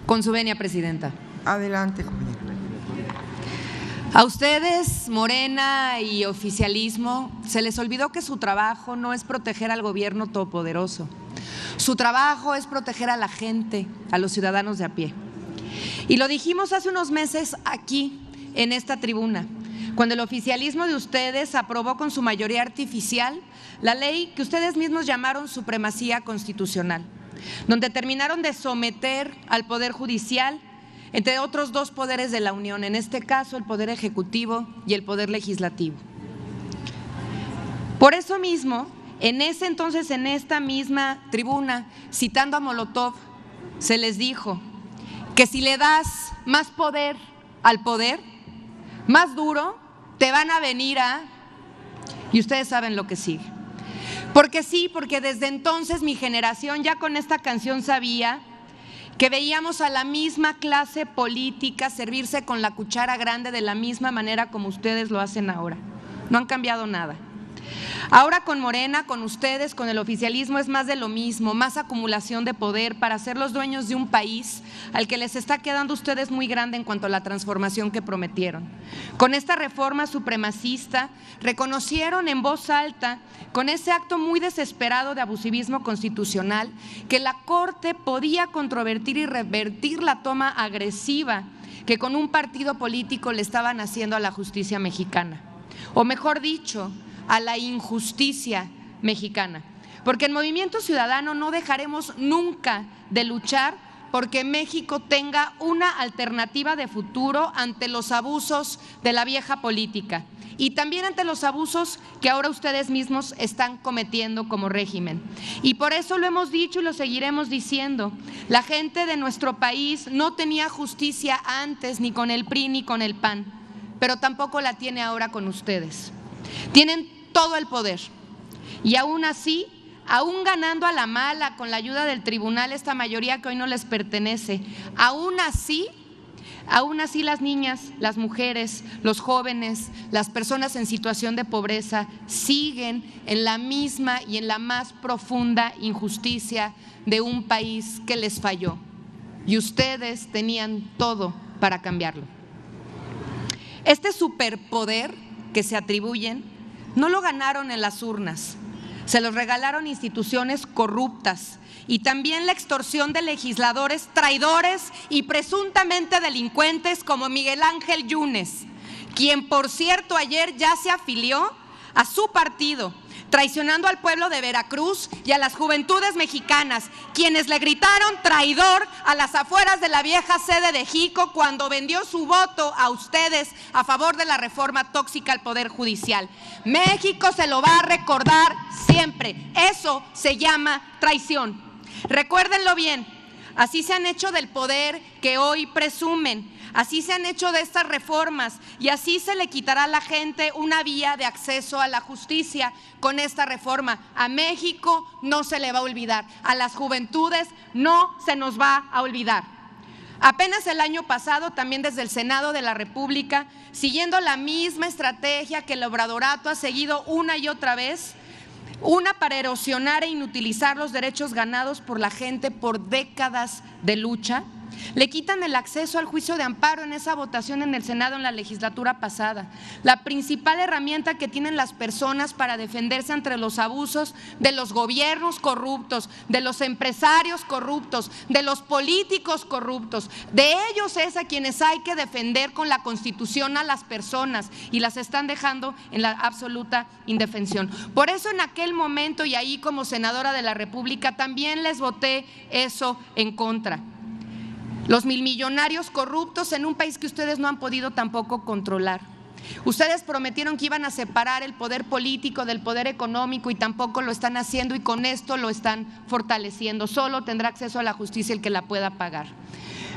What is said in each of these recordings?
Con su venia, presidenta. Adelante, compañera. A ustedes, Morena y oficialismo, se les olvidó que su trabajo no es proteger al gobierno todopoderoso. Su trabajo es proteger a la gente, a los ciudadanos de a pie. Y lo dijimos hace unos meses aquí, en esta tribuna, cuando el oficialismo de ustedes aprobó con su mayoría artificial la ley que ustedes mismos llamaron supremacía constitucional, donde terminaron de someter al Poder Judicial, entre otros dos poderes de la Unión, en este caso el Poder Ejecutivo y el Poder Legislativo. Por eso mismo, en ese entonces, en esta misma tribuna, citando a Molotov, se les dijo que si le das más poder al poder, más duro te van a venir a… Y ustedes saben lo que sigue. Porque sí, porque desde entonces mi generación ya con esta canción sabía que veíamos a la misma clase política servirse con la cuchara grande de la misma manera como ustedes lo hacen ahora. No han cambiado nada. Ahora con Morena, con ustedes, con el oficialismo es más de lo mismo, más acumulación de poder para ser los dueños de un país al que les está quedando a ustedes muy grande en cuanto a la transformación que prometieron. Con esta reforma supremacista reconocieron en voz alta, con ese acto muy desesperado de abusivismo constitucional, que la Corte podía controvertir y revertir la toma agresiva que con un partido político le estaban haciendo a la justicia mexicana. O mejor dicho, a la injusticia mexicana, porque en Movimiento Ciudadano no dejaremos nunca de luchar porque México tenga una alternativa de futuro ante los abusos de la vieja política y también ante los abusos que ahora ustedes mismos están cometiendo como régimen. Y por eso lo hemos dicho y lo seguiremos diciendo, la gente de nuestro país no tenía justicia antes ni con el PRI ni con el PAN, pero tampoco la tiene ahora con ustedes. Tienen todo el poder y aún así, aún ganando a la mala con la ayuda del tribunal esta mayoría que hoy no les pertenece, aún así las niñas, las mujeres, los jóvenes, las personas en situación de pobreza siguen en la misma y en la más profunda injusticia de un país que les falló y ustedes tenían todo para cambiarlo. Este superpoder que se atribuyen no lo ganaron en las urnas, se los regalaron instituciones corruptas y también la extorsión de legisladores traidores y presuntamente delincuentes como Miguel Ángel Yunes, quien por cierto ayer ya se afilió a su partido, traicionando al pueblo de Veracruz y a las juventudes mexicanas, quienes le gritaron traidor a las afueras de la vieja sede de Jico cuando vendió su voto a ustedes a favor de la reforma tóxica al Poder Judicial. México se lo va a recordar siempre. Eso se llama traición. Recuérdenlo bien, así se han hecho del poder que hoy presumen. Así se han hecho de estas reformas y así se le quitará a la gente una vía de acceso a la justicia con esta reforma. A México no se le va a olvidar, a las juventudes no se nos va a olvidar. Apenas el año pasado, también desde el Senado de la República, siguiendo la misma estrategia que el obradorato ha seguido una y otra vez, una para erosionar e inutilizar los derechos ganados por la gente por décadas de lucha, le quitan el acceso al juicio de amparo en esa votación en el Senado en la legislatura pasada, la principal herramienta que tienen las personas para defenderse ante los abusos de los gobiernos corruptos, de los empresarios corruptos, de los políticos corruptos. De ellos es a quienes hay que defender con la Constitución a las personas y las están dejando en la absoluta indefensión. Por eso en aquel momento y ahí como senadora de la República también les voté eso en contra. Los milmillonarios corruptos en un país que ustedes no han podido tampoco controlar. Ustedes prometieron que iban a separar el poder político del poder económico y tampoco lo están haciendo y con esto lo están fortaleciendo. Solo tendrá acceso a la justicia el que la pueda pagar.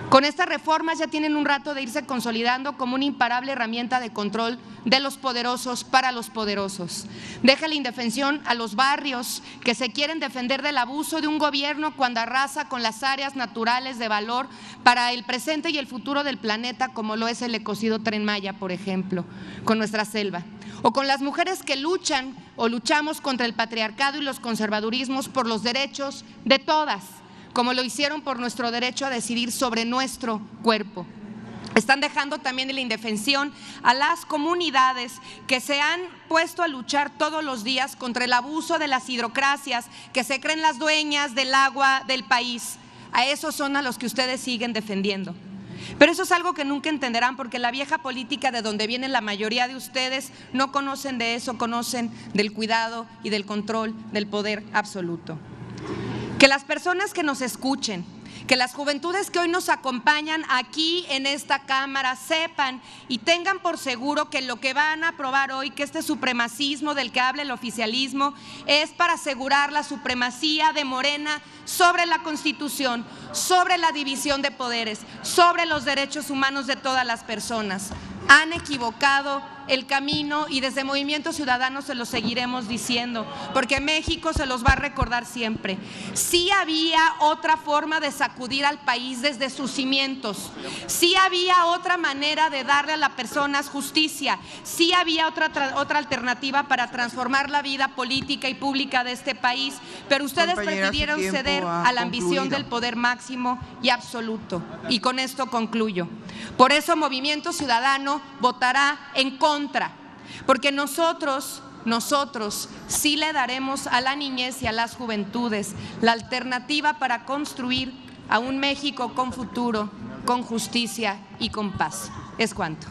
Con estas reformas ya tienen un rato de irse consolidando como una imparable herramienta de control de los poderosos para los poderosos. Deja la indefensión a los barrios que se quieren defender del abuso de un gobierno cuando arrasa con las áreas naturales de valor para el presente y el futuro del planeta, como lo es el ecocidio Tren Maya, por ejemplo, con nuestra selva. O con las mujeres que luchan o luchamos contra el patriarcado y los conservadurismos por los derechos de todas, como lo hicieron por nuestro derecho a decidir sobre nuestro cuerpo. Están dejando también en la indefensión a las comunidades que se han puesto a luchar todos los días contra el abuso de las hidrocracias, que se creen las dueñas del agua del país. A esos son a los que ustedes siguen defendiendo. Pero eso es algo que nunca entenderán, porque la vieja política de donde vienen la mayoría de ustedes no conocen de eso, conocen del cuidado y del control del poder absoluto. Que las personas que nos escuchen, que las juventudes que hoy nos acompañan aquí en esta Cámara sepan y tengan por seguro que lo que van a aprobar hoy, que este supremacismo del que habla el oficialismo, es para asegurar la supremacía de Morena sobre la Constitución, sobre la división de poderes, sobre los derechos humanos de todas las personas. Han equivocado el camino y desde Movimiento Ciudadano se lo seguiremos diciendo, porque México se los va a recordar siempre. Sí había otra forma de sacudir al país desde sus cimientos, sí había otra manera de darle a las personas justicia, sí había otra alternativa para transformar la vida política y pública de este país, pero ustedes prefirieron ceder a la ambición del poder máximo y absoluto. Y con esto concluyo. Por eso Movimiento Ciudadano votará en contra, porque nosotros sí le daremos a la niñez y a las juventudes la alternativa para construir a un México con futuro, con justicia y con paz. Es cuanto.